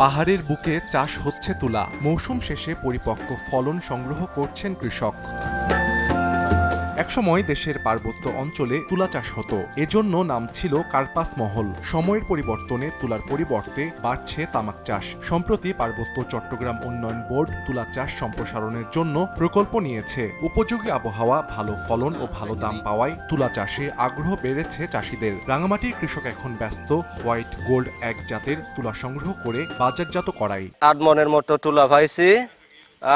পাহাড়ের বুকে চাষ হচ্ছে তুলা। মৌসুম শেষে পরিপক্ক ফলন সংগ্রহ করছেন কৃষক। একসময় দেশের পার্বত্য অঞ্চলে তুলা চাষ হতো, এজন্য নাম ছিল কার্পাস মহল। সময়ের পরিবর্তনে তুলার পরিবর্তে বাড়ছে তামাক চাষ। সম্প্রতি পার্বত্য চট্টগ্রাম উন্নয়ন বোর্ড তুলা চাষ সম্প্রসারণের জন্য প্রকল্প নিয়েছে। উপযোগী আবহাওয়া, ভালো ফলন ও ভালো দাম পাওয়ায় তুলা চাষে আগ্রহ বেড়েছে চাষিদের। রাঙামাটির কৃষক এখন ব্যস্ত হোয়াইট গোল্ড এক জাতের তুলা সংগ্রহ করে বাজারজাত করাই। 8 মনের মতো তুলা পাইছি,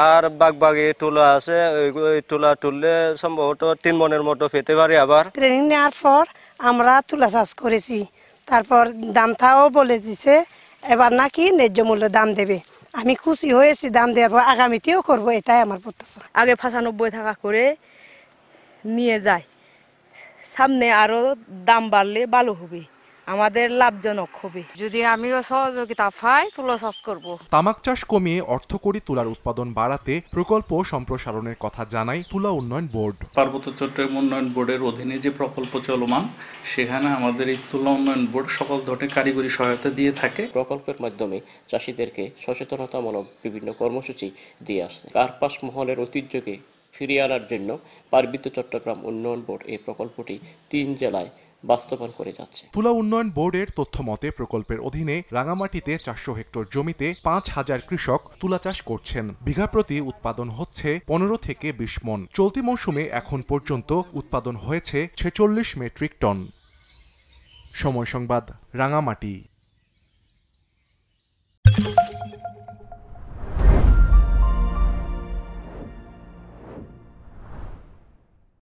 আর বাগবাগি তুলা আছে, ওই তুলা তুললে সম্ভবত 3 মনের মতো পেতে পারি। আবার ট্রেনিং নেওয়ার পর আমরা তুলা চাষ করেছি, তারপর দামটাও বলে দিছে, এবার নাকি ন্যায্য মূল্য দাম দেবে। আমি খুশি হয়েছি, দাম দেওয়ার পর আগামীতেও করবো, এটাই আমার প্রত্যাশা। আগে 95 টাকা করে নিয়ে যায়, সামনে আরো দাম বাড়লে ভালো হবে, আমাদের লাভজনক হবে। যদি আমিও সহযোগিতা পাই তুলা চাষ করব। তামাক চাষ কমিয়ে অর্থকরী তুলার উৎপাদন বাড়াতে প্রকল্প সম্প্রসারণের কথা জানায় তুলা উন্নয়ন বোর্ড। পার্বত্য চট্টগ্রাম উন্নয়ন বোর্ডের অধীনে যে প্রকল্প চলমান, সেখানে আমাদের এই তুলা উন্নয়ন বোর্ড সকল ধরনের কারিগরি সহায়তা দিয়ে থাকে। প্রকল্পের মাধ্যমে চাষিদেরকে সচেতনতামূলক বিভিন্ন কর্মসূচি দিয়ে আসছে। কার্পাস মহলের ঐতিহ্যকে ফিরিয়ে আনার জন্য পার্বত্য চট্টগ্রাম উন্নয়ন বোর্ড এই প্রকল্পটি 3 জেলায় বাস্তবায়ন করে যাচ্ছে। তুলা উন্নয়ন বোর্ডের তথ্য মতে প্রকল্পের অধীনে রাঙামাটিতে 400 হেক্টর জমিতে 5000 কৃষক তুলা চাষ করছেন। বিঘা প্রতি উৎপাদন হচ্ছে 15 থেকে 20 মন। চলতি মৌসুমে এখন পর্যন্ত উৎপাদন হয়েছে 46 মেট্রিক টন। সময় সংবাদ, রাঙামাটি।